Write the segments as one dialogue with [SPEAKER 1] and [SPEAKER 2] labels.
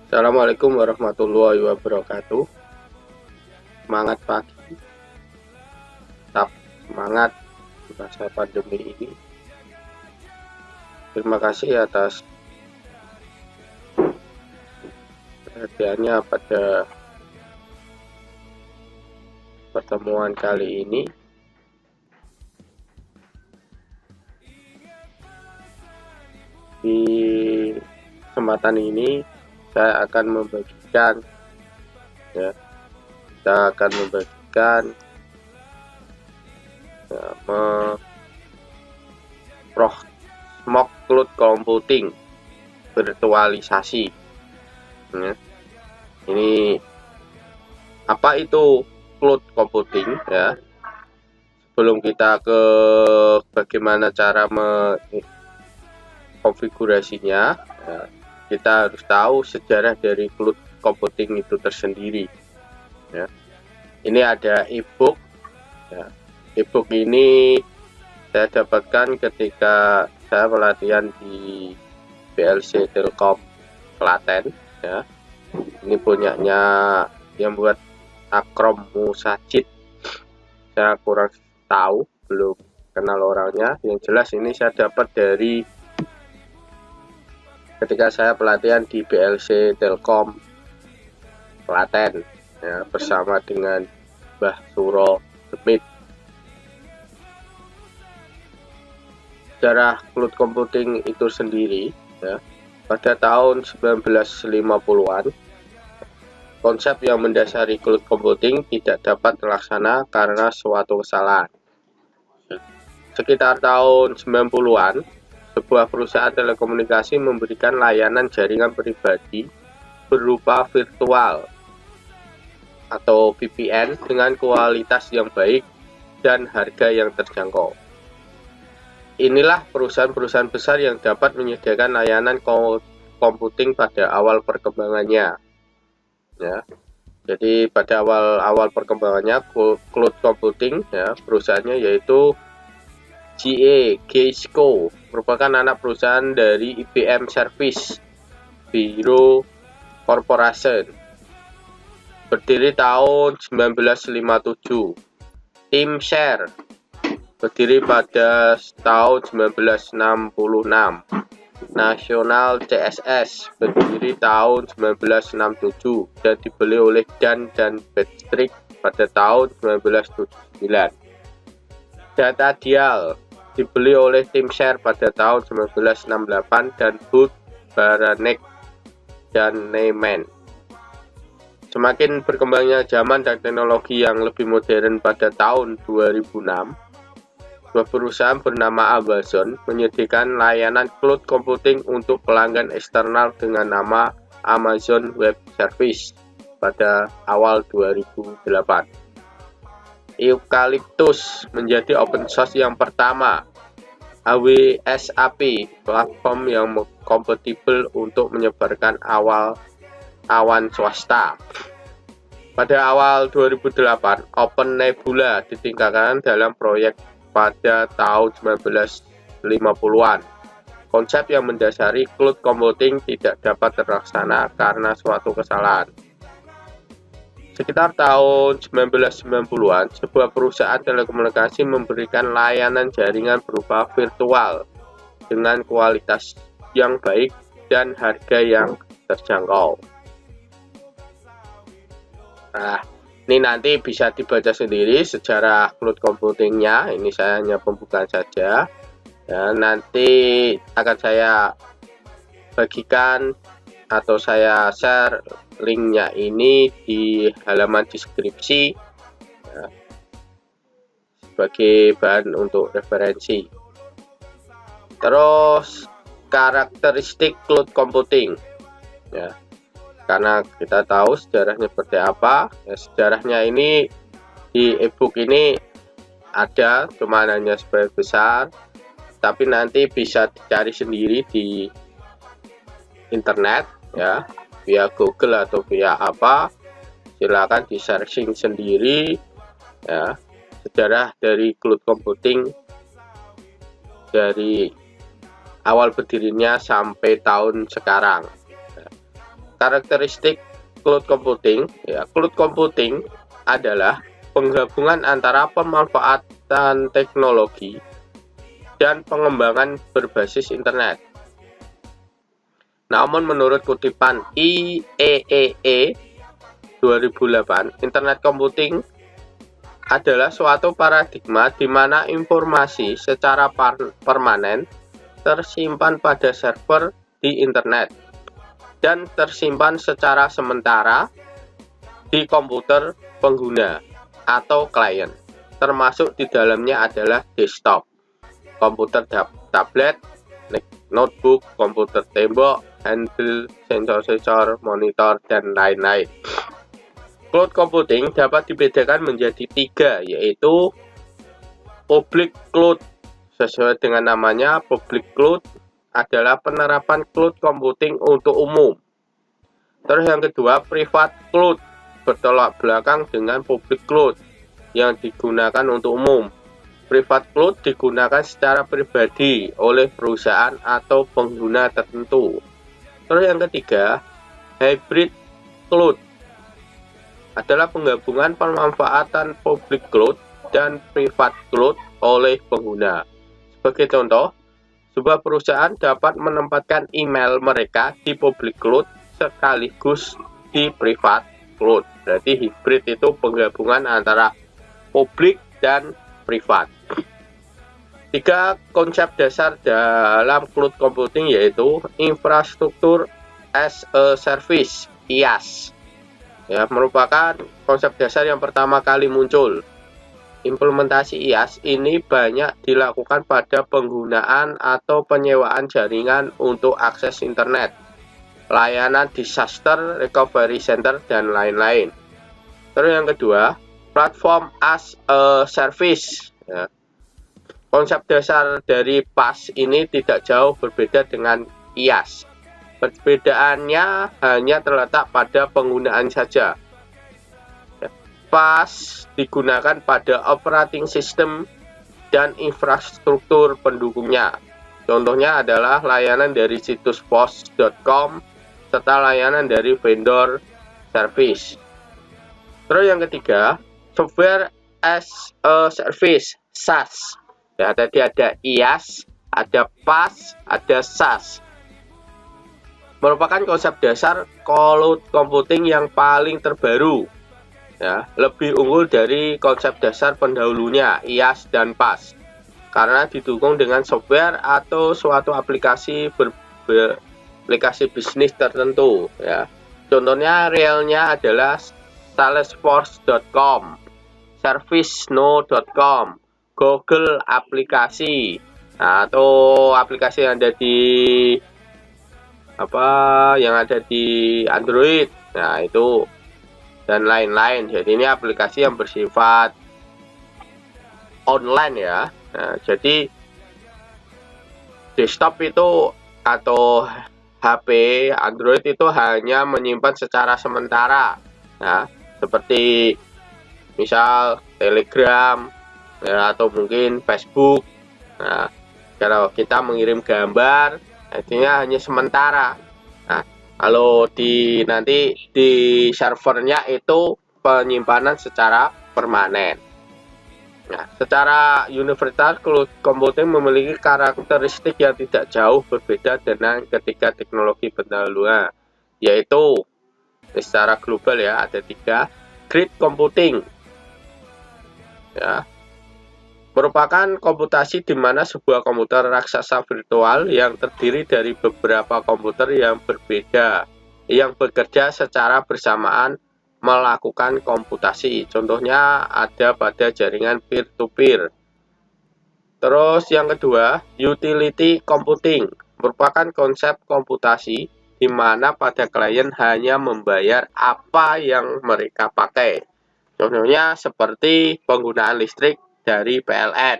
[SPEAKER 1] Assalamualaikum warahmatullahi wabarakatuh. Semangat pagi, tetap semangat di masa pandemi ini. Terima kasih atas perhatiannya pada pertemuan kali ini. Di kesempatan ini saya akan membagikan smoke cloud computing virtualisasi. Ini apa itu cloud computing ya? Sebelum kita ke bagaimana cara konfigurasinya, ya, kita harus tahu sejarah dari cloud computing itu tersendiri. Ya. Ini ada ebook. Ya. Ebook ini saya dapatkan ketika saya pelatihan di BLC Telkom Klaten. Ya. Ini punyanya yang buat Akrom Musajid. Saya kurang tahu, belum kenal orangnya. Yang jelas ini saya dapat dari ketika saya pelatihan di BLC Telkom Klaten ya, bersama dengan Mbah Suro Demit. Sejarah cloud computing itu sendiri ya, pada tahun 1950-an konsep yang mendasari cloud computing tidak dapat terlaksana karena suatu kesalahan. Sekitar tahun 90-an sebuah perusahaan telekomunikasi memberikan layanan jaringan pribadi berupa virtual atau VPN dengan kualitas yang baik dan harga yang terjangkau. Inilah perusahaan-perusahaan besar yang dapat menyediakan layanan computing pada awal perkembangannya. Ya. Jadi pada awal perkembangannya cloud computing ya, perusahaannya yaitu Geisco merupakan anak perusahaan dari IBM Service Bureau Corporation. Berdiri tahun 1957. Timshare berdiri pada tahun 1966. National CSS berdiri tahun 1967 dan dibeli oleh Dan dan Bradstreet pada tahun 1979. Datadial dibeli oleh Timshare pada tahun 1968 dan Booth, Baranek, dan Neyman. Semakin berkembangnya zaman dan teknologi yang lebih modern pada tahun 2006, sebuah perusahaan bernama Amazon menyediakan layanan cloud computing untuk pelanggan eksternal dengan nama Amazon Web Service pada awal 2008. Eucalyptus menjadi open source yang pertama AWSAP, platform yang kompatibel untuk menyebarkan awan swasta. Pada awal 2008, Open Nebula ditingkatkan dalam proyek pada tahun 1950-an. Konsep yang mendasari cloud computing tidak dapat terlaksana karena suatu kesalahan. Sekitar tahun 1990-an, sebuah perusahaan telekomunikasi memberikan layanan jaringan berupa virtual dengan kualitas yang baik dan harga yang terjangkau. Nah, ini nanti bisa dibaca sendiri sejarah cloud computingnya. Ini saya hanya pembukaan saja. Ya, nanti akan saya bagikan atau saya share linknya ini di halaman deskripsi ya, sebagai bahan untuk referensi. Terus karakteristik cloud computing ya, karena kita tahu sejarahnya seperti apa ya, sejarahnya ini di ebook ini ada, cuma hanya sebagian besar, tapi nanti bisa dicari sendiri di internet ya, via Google atau via apa, silakan di searching sendiri ya, sejarah dari cloud computing dari awal berdirinya sampai tahun sekarang. karakteristik cloud computing. Ya, cloud computing adalah penggabungan antara pemanfaatan teknologi dan pengembangan berbasis internet. Namun menurut kutipan IEEE 2008, internet computing adalah suatu paradigma di mana informasi secara permanen tersimpan pada server di internet dan tersimpan secara sementara di komputer pengguna atau klien, termasuk di dalamnya adalah desktop, komputer tablet, notebook, komputer tembok, handheld, sensor-sensor, monitor, dan lain-lain. Cloud computing dapat dibedakan menjadi 3, yaitu public cloud. Sesuai dengan namanya, public cloud adalah penerapan cloud computing untuk umum. Terus yang kedua, private cloud, bertolak belakang dengan public cloud yang digunakan untuk umum. Private cloud digunakan secara pribadi oleh perusahaan atau pengguna tertentu. Terus yang ketiga, hybrid cloud adalah penggabungan pemanfaatan public cloud dan private cloud oleh pengguna. Sebagai contoh, sebuah perusahaan dapat menempatkan email mereka di public cloud sekaligus di private cloud. Berarti hybrid itu penggabungan antara publik dan privat. 3 konsep dasar dalam cloud computing yaitu infrastruktur as a service, IaaS. Ya, merupakan konsep dasar yang pertama kali muncul. Implementasi IaaS ini banyak dilakukan pada penggunaan atau penyewaan jaringan untuk akses internet, layanan disaster recovery center, dan lain-lain. Terus yang kedua, platform as a service. Ya. Konsep dasar dari PaaS ini tidak jauh berbeda dengan IaaS. Perbedaannya hanya terletak pada penggunaan saja. PaaS digunakan pada operating system dan infrastruktur pendukungnya. Contohnya adalah layanan dari situs pos.com serta layanan dari vendor service. Terus yang ketiga, software as a service, SaaS. Ya, tadi ada IaaS, ada PaaS, ada SaaS. Merupakan konsep dasar cloud computing yang paling terbaru. Ya, lebih unggul dari konsep dasar pendahulunya, IaaS dan PaaS, karena didukung dengan software atau suatu aplikasi aplikasi bisnis tertentu. Ya. Contohnya realnya adalah salesforce.com, serviceno.com, Google aplikasi, atau aplikasi yang ada di Android. Nah, itu dan lain-lain. Jadi ini aplikasi yang bersifat online ya. Nah, jadi desktop itu atau HP Android itu hanya menyimpan secara sementara. Nah, seperti misal Telegram ya, atau mungkin Facebook. Nah, kalau kita mengirim gambar, artinya hanya sementara. Nah, kalau nanti di servernya itu penyimpanan secara permanen. Nah, secara universal, cloud computing memiliki karakteristik yang tidak jauh berbeda dengan ketika teknologi pendahulunya, yaitu secara global ya ada 3. Grid computing ya, merupakan komputasi di mana sebuah komputer raksasa virtual yang terdiri dari beberapa komputer yang berbeda yang bekerja secara bersamaan melakukan komputasi. Contohnya ada pada jaringan peer-to-peer. Terus yang kedua, utility computing merupakan konsep komputasi di mana pada klien hanya membayar apa yang mereka pakai. Contohnya seperti penggunaan listrik dari PLN.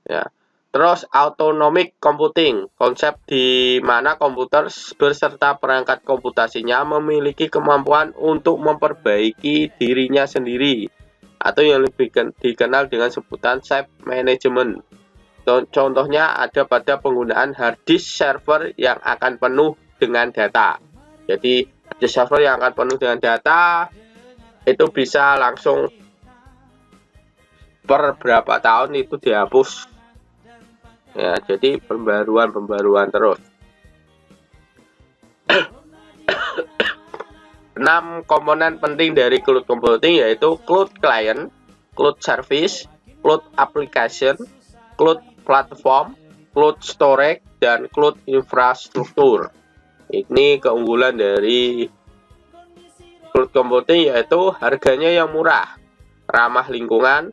[SPEAKER 1] Ya. Terus autonomic computing, konsep di mana komputer beserta perangkat komputasinya memiliki kemampuan untuk memperbaiki dirinya sendiri atau yang lebih dikenal dengan sebutan self management. Contohnya ada pada penggunaan hard disk server yang akan penuh dengan data. Jadi ada server yang akan penuh dengan data, itu bisa langsung per berapa tahun itu dihapus. Ya, jadi pembaruan terus. 6 komponen penting dari cloud computing yaitu cloud client, cloud service, cloud application, cloud platform, cloud storage, dan cloud infrastruktur. Ini keunggulan dari cloud computing yaitu harganya yang murah, ramah lingkungan.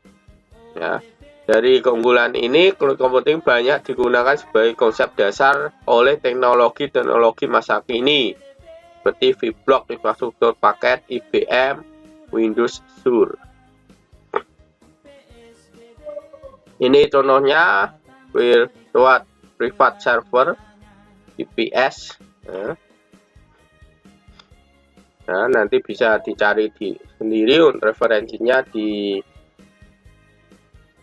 [SPEAKER 1] Ya. Dari keunggulan ini, cloud computing banyak digunakan sebagai konsep dasar oleh teknologi masa kini, seperti vBlock, infrastruktur paket, IBM, Windows Azure. Ini contohnya Virtual Private Server, VPS. Nah, nanti bisa dicari sendiri referensinya di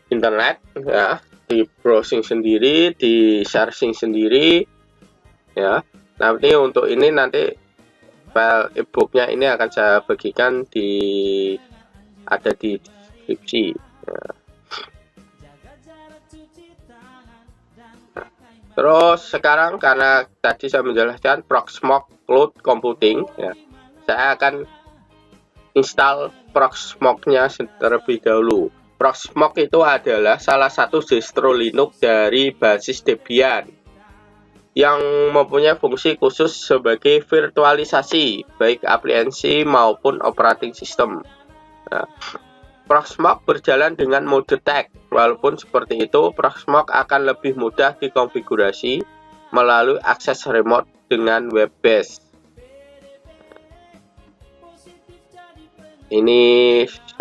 [SPEAKER 1] internet, ya, di browsing sendiri, di searching sendiri, ya. Nanti untuk ini nanti file e-booknya ini akan saya bagikan ada di deskripsi. Ya. Terus sekarang karena tadi saya menjelaskan Proxmox Cloud Computing, ya, saya akan install Proxmox-nya terlebih dahulu. Proxmox itu adalah salah satu distro Linux dari basis Debian yang mempunyai fungsi khusus sebagai virtualisasi baik aplikasi maupun operating system. Nah, Proxmox berjalan dengan mode tag. Walaupun seperti itu, Proxmox akan lebih mudah dikonfigurasi melalui akses remote dengan web base. Ini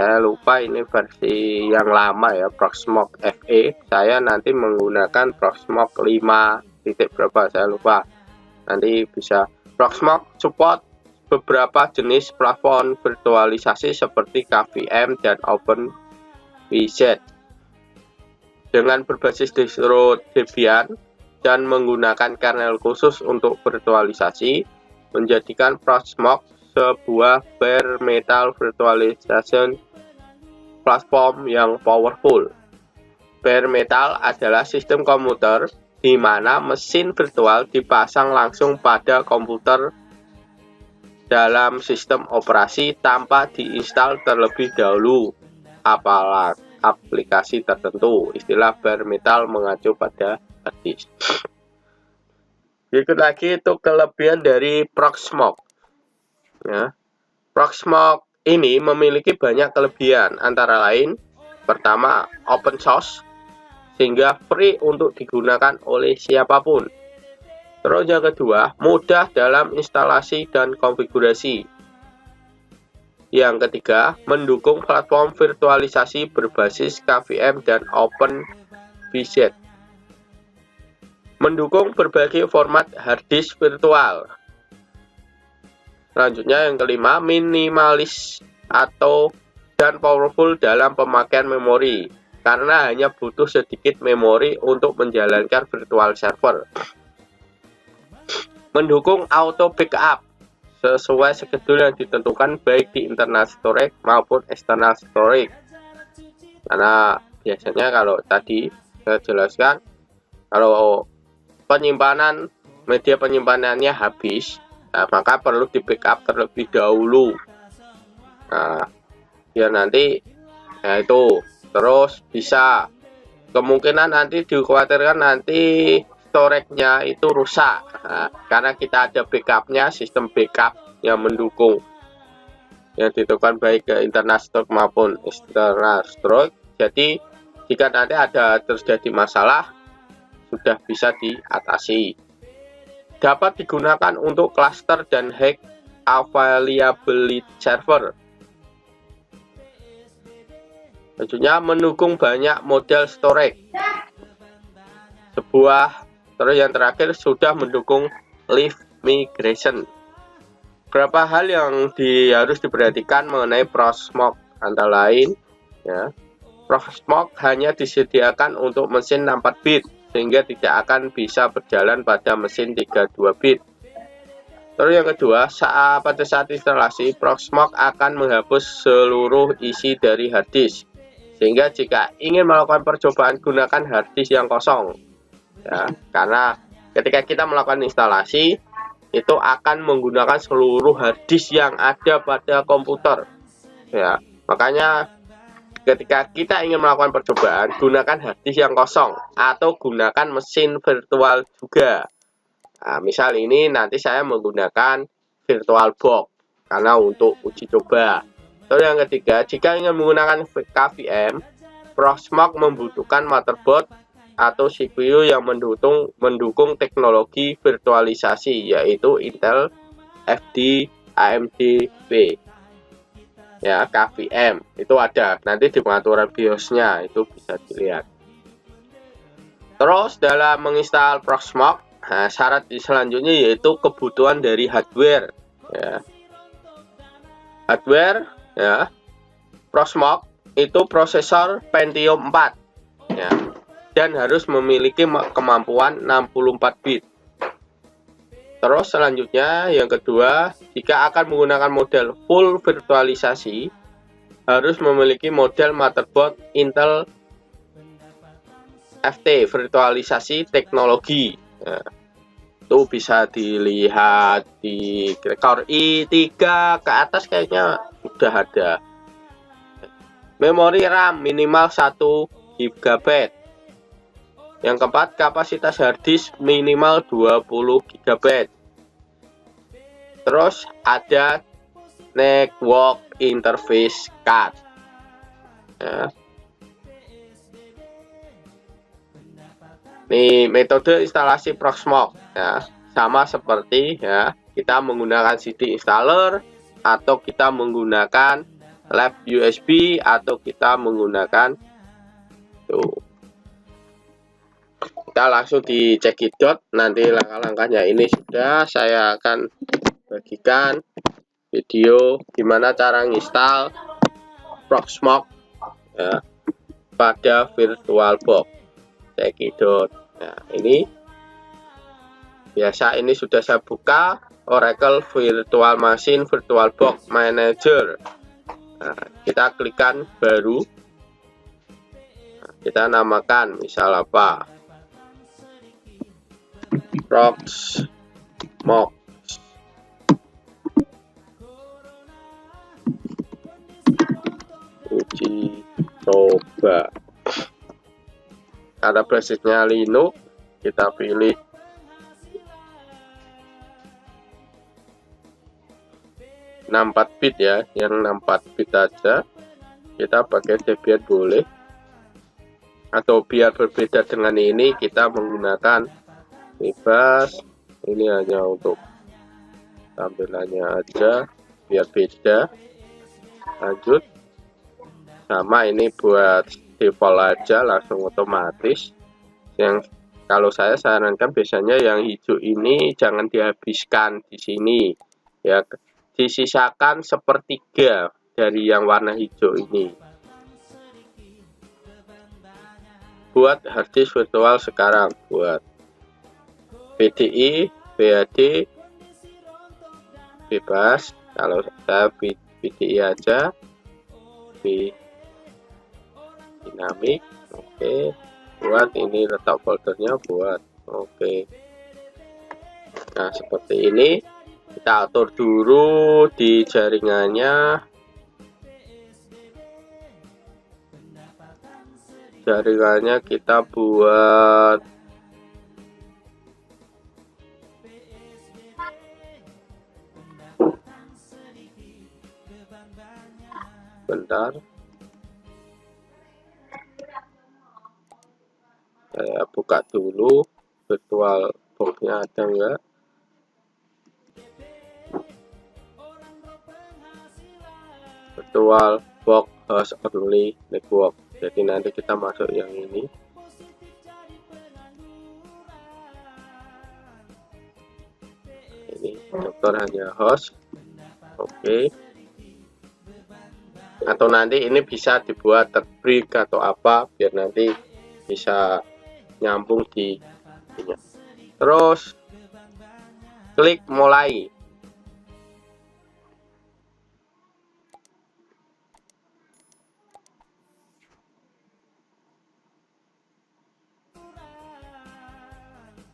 [SPEAKER 1] saya lupa, ini versi yang lama ya, Proxmox FE. Saya nanti menggunakan Proxmox 5 titik berapa saya lupa. Nanti bisa. Proxmox support beberapa jenis platform virtualisasi seperti KVM dan OpenVZ dengan berbasis distro Debian dan menggunakan kernel khusus untuk virtualisasi, menjadikan Proxmox sebuah bare metal virtualization platform yang powerful. Bare metal adalah sistem komputer di mana mesin virtual dipasang langsung pada komputer dalam sistem operasi tanpa diinstal terlebih dahulu aplikasi tertentu. Istilah bare metal mengacu pada hard disk. Berikut lagi itu kelebihan dari Proxmox. Ya. Proxmox ini memiliki banyak kelebihan, antara lain pertama open source, sehingga free untuk digunakan oleh siapapun. Terus yang kedua, mudah dalam instalasi dan konfigurasi. Yang ketiga, mendukung platform virtualisasi berbasis KVM dan OpenVZ. Mendukung berbagai format hard disk virtual. Selanjutnya yang kelima, minimalis dan powerful dalam pemakaian memori, karena hanya butuh sedikit memori untuk menjalankan virtual server. Mendukung auto backup sesuai schedule yang ditentukan baik di internal storage maupun external storage. Karena biasanya kalau tadi saya jelaskan, kalau media penyimpanannya habis, nah, maka perlu di backup terlebih dahulu. Nah, biar nanti, nah itu terus bisa kemungkinan nanti dikhawatirkan nanti storage-nya itu rusak. Nah, karena kita ada backupnya, sistem backup yang mendukung yang ditentukan baik ke internal storage maupun external storage. Jadi jika nanti ada terjadi masalah, sudah bisa diatasi. Dapat digunakan untuk cluster dan high availability server. Selanjutnya mendukung banyak model storage. Terus yang terakhir sudah mendukung live migration. Beberapa hal yang harus diperhatikan mengenai Proxmox antara lain, ya, Proxmox hanya disediakan untuk mesin 64 bit, sehingga tidak akan bisa berjalan pada mesin 32 bit. Terus yang kedua, pada saat instalasi, Proxmox akan menghapus seluruh isi dari hard disk. Sehingga jika ingin melakukan percobaan, gunakan hard disk yang kosong. Ya, karena ketika kita melakukan instalasi, itu akan menggunakan seluruh hard disk yang ada pada komputer. Ya, makanya ketika kita ingin melakukan percobaan, gunakan hard disk yang kosong atau gunakan mesin virtual juga. Nah, misal ini nanti saya menggunakan VirtualBox karena untuk uji coba. Terus yang ketiga, jika ingin menggunakan KVM, Proxmox membutuhkan motherboard atau CPU yang mendukung teknologi virtualisasi, yaitu Intel FD AMD V. Ya, KVM itu ada nanti di pengaturan BIOS-nya, itu bisa dilihat. Terus dalam menginstal Proxmox, nah, syarat selanjutnya yaitu kebutuhan dari hardware. Ya. Hardware, ya, Proxmox itu prosesor Pentium 4, ya, dan harus memiliki kemampuan 64 bit. Terus selanjutnya yang kedua, jika akan menggunakan model full virtualisasi, harus memiliki model motherboard Intel FT virtualisasi teknologi. Nah, itu bisa dilihat di Core i3 ke atas kayaknya sudah ada. Memori RAM minimal 1 GB. Yang keempat, kapasitas harddisk minimal 20 GB. Terus ada network interface card. Ya. Nih metode instalasi Proxmox, ya, sama seperti ya kita menggunakan CD installer atau kita menggunakan lab USB atau kita menggunakan tuh. Kita langsung di Cekidot, nanti langkah-langkahnya ini sudah saya akan bagikan video gimana cara install Proxmox, ya, pada VirtualBox Cekidot. Nah, ini biasa ini sudah saya buka Oracle Virtual Machine VirtualBox Manager. Nah, kita klikkan baru. Nah, kita namakan misal apa, Proxmox. Uji coba. Karena basisnya Linux, kita pilih enam 4 bit ya, yang 64 bit aja. Kita pakai Debian boleh, atau biar berbeda dengan ini kita menggunakan bebas. Ini hanya untuk tampilannya aja biar beda. Lanjut, sama ini buat default aja langsung otomatis. Yang kalau saya sarankan biasanya yang hijau ini jangan dihabiskan di sini ya, disisakan sepertiga dari yang warna hijau ini. Buat harddisk virtual sekarang, buat VDI, VHD bebas. Kalau saya VDI aja, dinamik, oke. Buat ini letak foldernya, buat oke. Nah seperti ini, kita atur dulu di jaringannya. Jaringannya kita buat bentar, saya buka dulu virtual box-nya ada enggak. Virtual box host only network, jadi nanti kita masuk yang ini. Ini dokter hanya host, oke. Atau nanti ini bisa dibuat terbreak atau apa biar nanti bisa nyambung di ini. Terus klik mulai.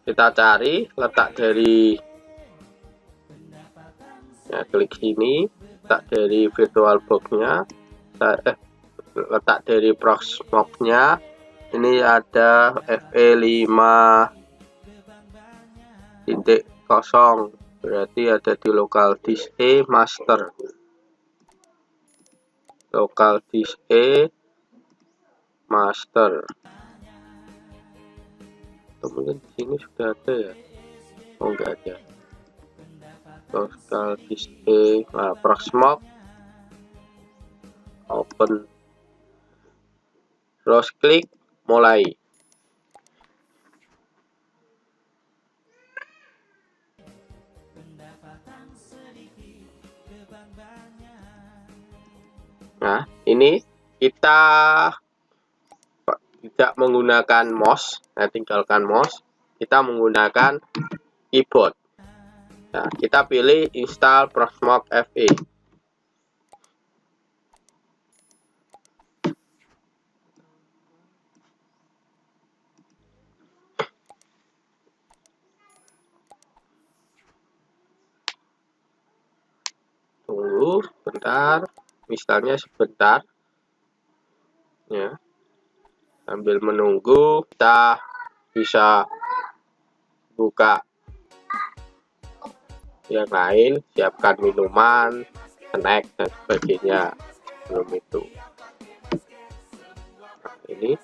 [SPEAKER 1] Kita cari letak dari, ya, klik sini, letak dari VirtualBox-nya, letak dari Proxmox-nya. Ini ada FE5.0, berarti ada di local disk E master, local disk E master. Mungkin di sini sudah ada ya? Oh, enggak ada. Local disk E, nah, Proxmox, open, terus klik mulai. Nah, ini kita tidak menggunakan mouse, nah, tinggalkan mouse, kita menggunakan keyboard. Nah, kita pilih install Proxmox FE. Tunggu sebentar, misalnya sebentar, ya. Sambil menunggu, kita bisa buka yang lain, siapkan minuman, snack, dan sebagainya. Belum itu. Nah, ini.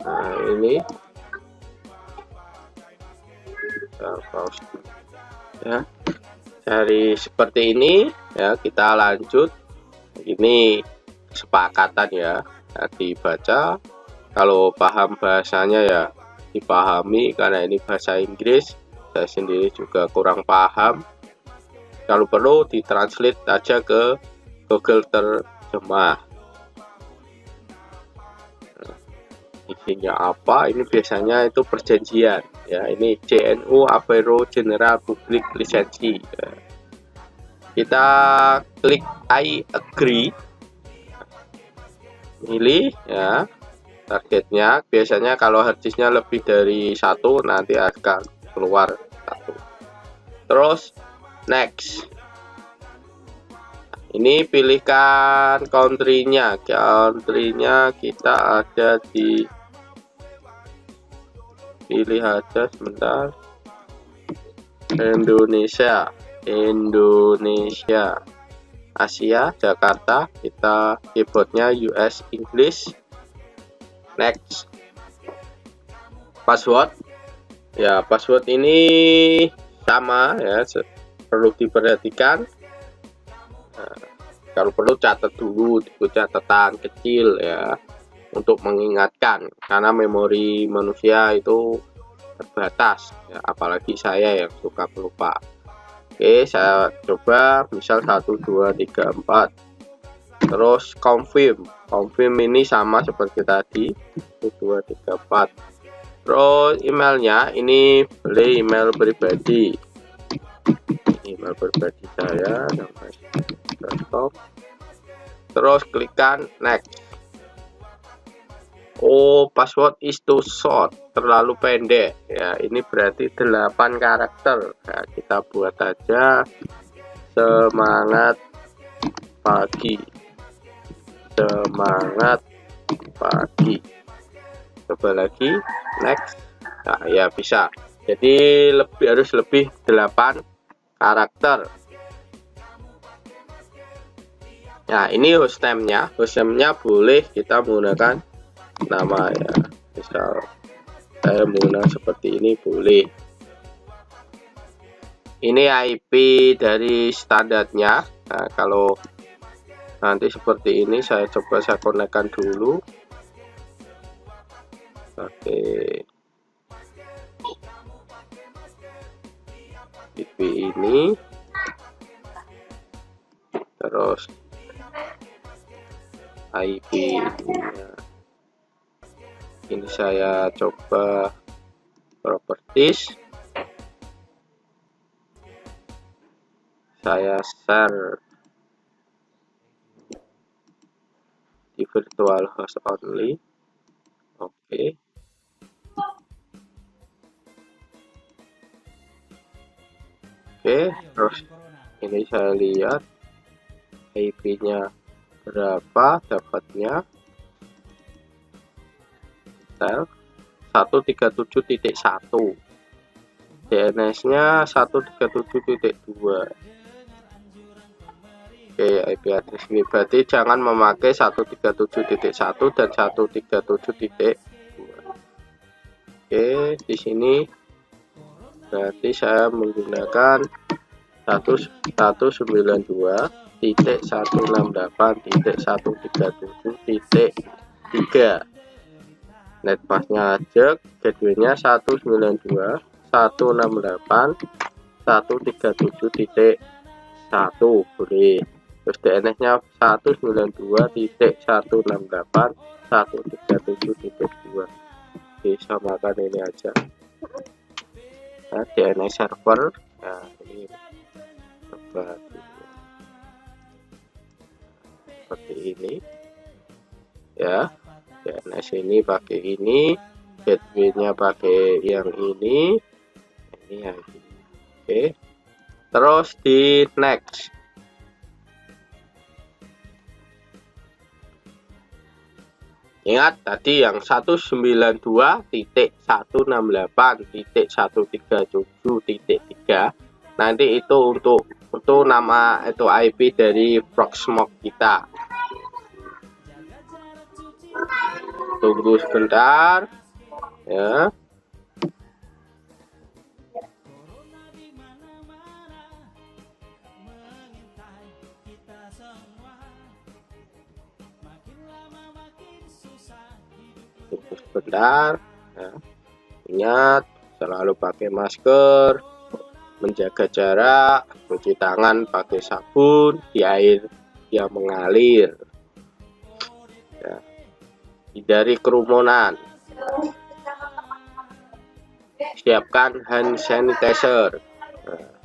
[SPEAKER 1] Nah, ini. Ya, cari seperti ini, ya. Kita lanjut. Ini kesepakatan, ya. Dibaca. Kalau paham bahasanya, ya dipahami, karena ini bahasa Inggris. Saya sendiri juga kurang paham. Kalau perlu ditranslate aja ke Google terjemah. Isinya apa? Ini biasanya itu perjanjian, ya. Ini JNU Avero General Public Lisensi, ya. Kita klik I agree, pilih, ya, targetnya. Biasanya kalau harddisknya lebih dari 1 nanti akan keluar 1. Terus next. Ini pilihkan country-nya. Country-nya kita ada di, pilih aja sebentar, Indonesia. Asia, Jakarta. Kita keyboardnya US English. Next. Password, ya, password ini sama, ya, perlu diperhatikan. Nah, kalau perlu catat dulu di catatan kecil, ya, untuk mengingatkan, karena memori manusia itu terbatas, ya, apalagi saya yang suka pelupa. Oke, saya coba misal 1 2 3 4, terus confirm ini sama seperti tadi, 1 2 3 4. Terus emailnya ini boleh email pribadi, saya sampai stop. Terus klikkan next. Oh, password is too short, terlalu pendek, ya. Ini berarti 8 karakter. Nah, kita buat aja semangat pagi, semangat pagi. Coba lagi next. Nah, ya, bisa. Jadi harus lebih 8 karakter. Nah, ini hostname-nya boleh kita menggunakan nama, ya. Misal saya menggunakan seperti ini, boleh. Ini IP dari standarnya. Nah, kalau nanti seperti ini, saya coba saya konekkan dulu. Oke, IP ini, terus IP ini saya coba properties, saya share virtual host only. Oke. Oke, terus ini saya lihat IP-nya berapa dapatnya. 137.1, DNS-nya 137.2. Oke, IP address ini berarti jangan memakai 137.1 dan 137.2. Oke, di sini berarti saya menggunakan 192.168.137.3. Netpassnya aja, gateway-nya 192.168.137.1 boleh. Terus DNS-nya 192.168.137.2. Disamakan ini aja. Nah, DNS server. Nah, ini seperti ini ya. DNS ini pakai ini, gateway-nya pakai yang ini yang ini. Oke, terus di next. Ingat tadi yang 192.168.137.3. nanti itu untuk nama itu IP dari Proxmox kita. Tunggu sebentar ya. Tunggu sebentar ya. Ingat selalu pakai masker, menjaga jarak, cuci tangan pakai sabun di air yang mengalir ya. Hindari kerumunan, siapkan hand sanitizer. Nah.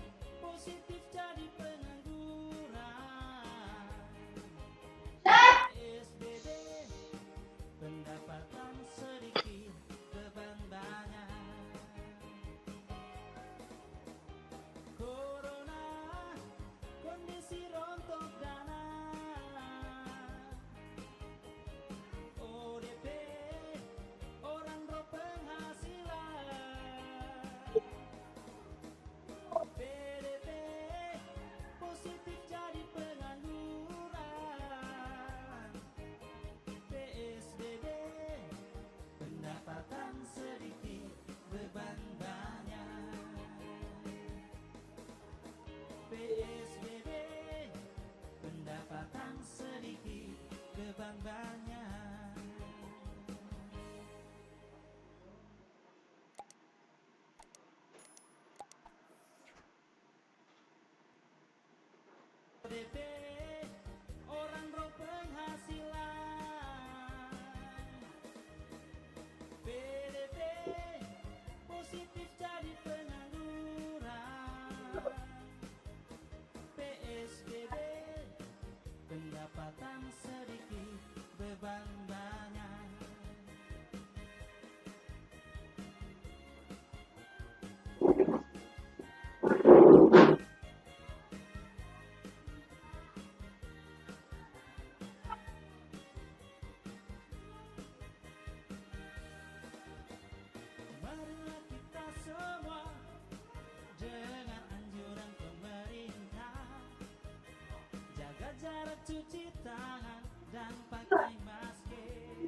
[SPEAKER 2] Cuci tangan dan pakai masker.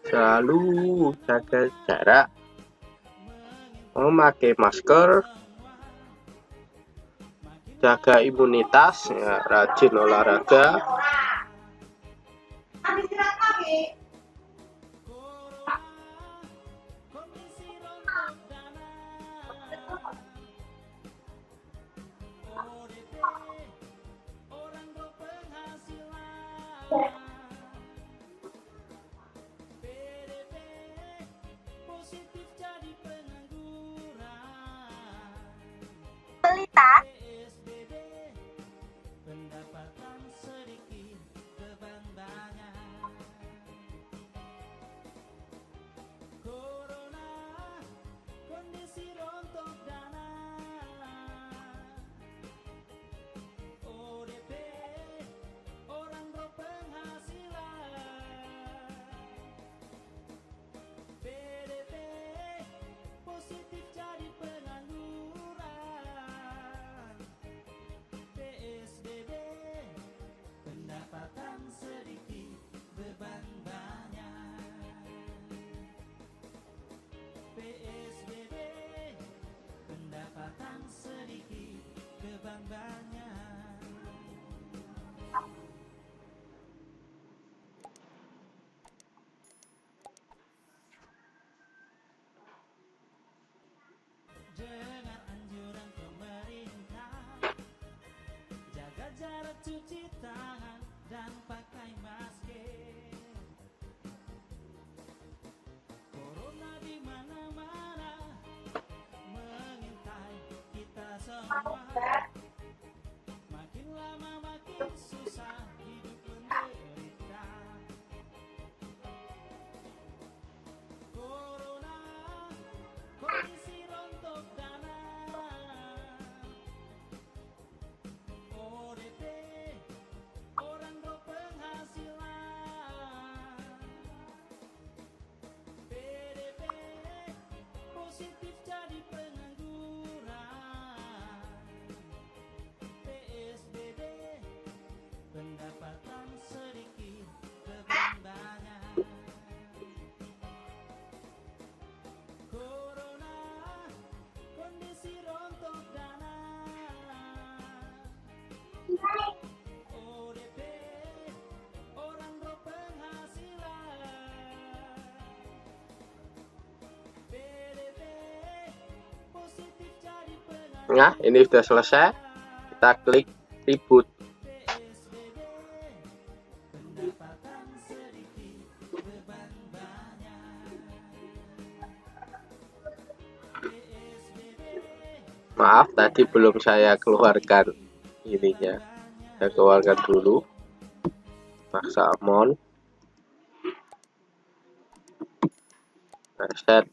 [SPEAKER 1] Selalu jaga jarak, memakai masker, jaga imunitas ya, rajin olahraga. Nah, ini sudah selesai. Kita klik reboot. Maaf, tadi belum saya keluarkan ininya. Saya keluarkan dulu. Paksa amount. Reset.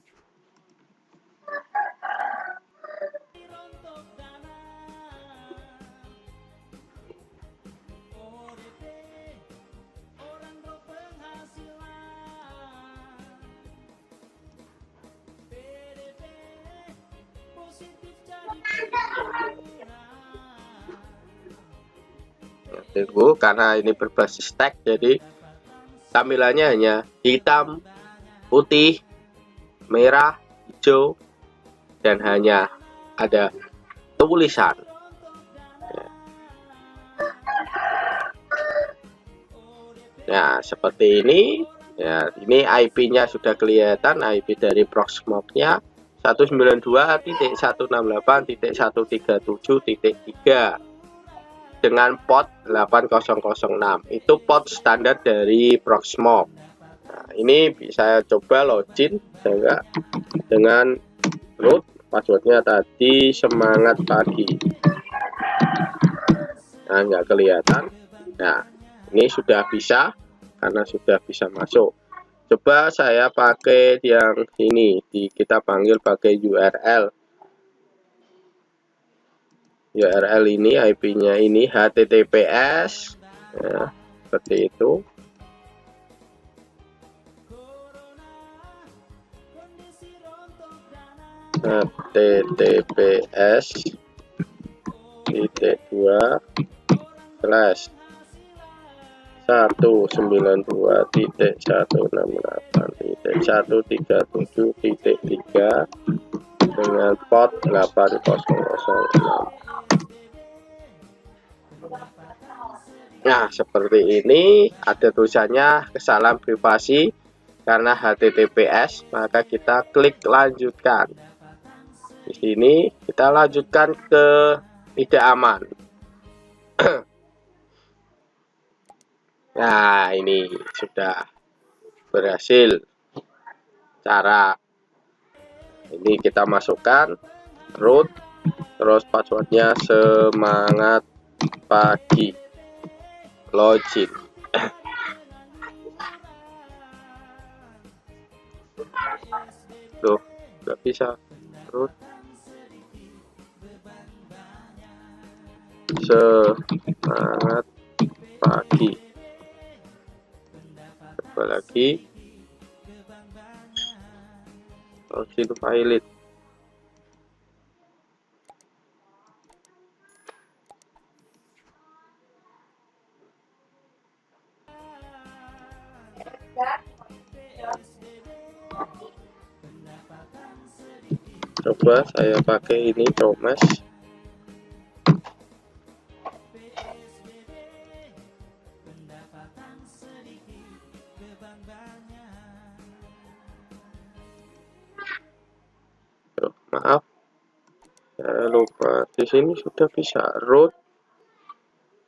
[SPEAKER 1] Tunggu, karena ini berbasis teks, jadi tampilannya hanya hitam, putih, merah, hijau, dan hanya ada tulisan. Nah, seperti ini. Ya, ini IP-nya sudah kelihatan, IP dari Proxmox-nya 192.168.137.3 dengan port 8006. Itu port standar dari Proxmox. Nah, ini bisa coba login juga dengan root. Passwordnya tadi semangat pagi. Nah, nggak kelihatan. Nah, ini sudah bisa karena sudah bisa masuk. Coba saya pakai yang ini, kita panggil pakai URL. URL ini IP-nya ini HTTPS, ya, seperti itu. HTTPS //2/192.168.137.3 dengan port 8006. Nah, seperti ini ada tulisannya kesalahan privasi karena HTTPS, maka kita klik lanjutkan. Di sini kita lanjutkan ke tidak aman. Nah, ini sudah berhasil. Cara ini kita masukkan root, terus passwordnya semangat pagi, login. Loh, nggak bisa root semangat pagi. Coba lagi, login pilot. Coba saya pakai ini Thomas. Oh, maaf, saya lupa. Di sini sudah bisa root,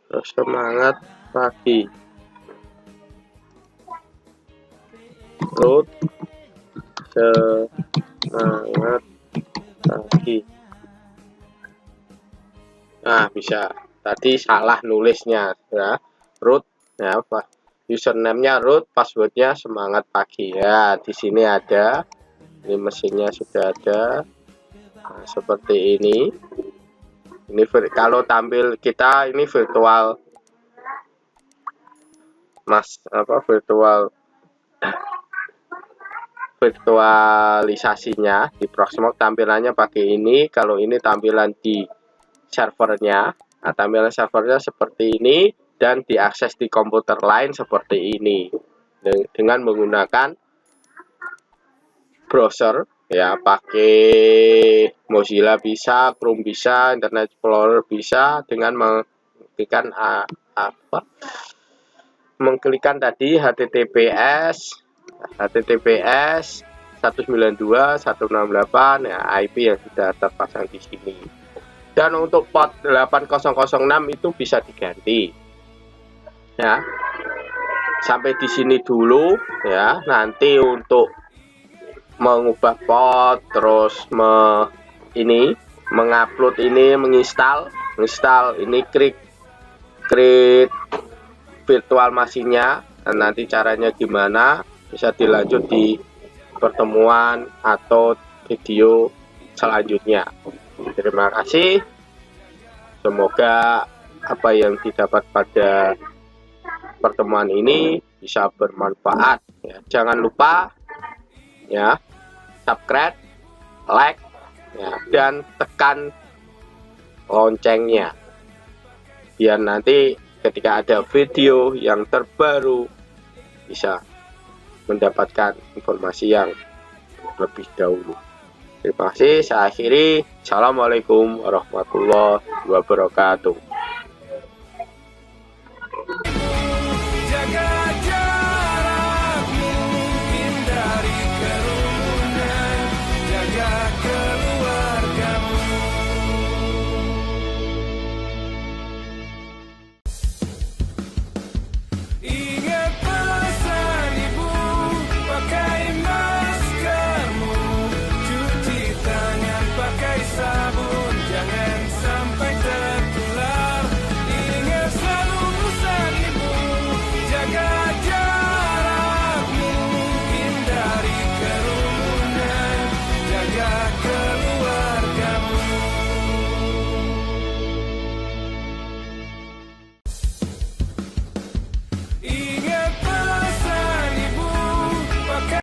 [SPEAKER 1] terus semangat pagi, root semangat pagi. Nah, bisa. Tadi salah nulisnya ya. Root ya, apa? Username-nya root, passwordnya semangat pagi ya. Di sini ada. Ini mesinnya sudah ada. Nah, seperti ini. Ini kalau tampil kita ini virtual virtualisasinya di Proxmox tampilannya pakai ini. Kalau ini tampilan di servernya, nah, tampilan servernya seperti ini dan diakses di komputer lain seperti ini dengan menggunakan browser ya, pakai Mozilla bisa, Chrome bisa, Internet Explorer bisa, dengan mengklikkan tadi HTTPS 192.168 ya, IP yang sudah terpasang di sini. Dan untuk port 8006 itu bisa diganti. Ya. Sampai di sini dulu ya. Nanti untuk mengubah port terus mengupload ini, menginstal ini create virtual machine-nya. Dan nanti caranya gimana bisa dilanjut di pertemuan atau video selanjutnya. Terima kasih. Semoga apa yang didapat pada pertemuan ini bisa bermanfaat ya. Jangan lupa ya subscribe, like ya, dan tekan loncengnya biar nanti ketika ada video yang terbaru bisa mendapatkan informasi yang lebih dahulu. Terima kasih, saya akhiri. Assalamualaikum warahmatullahi wabarakatuh.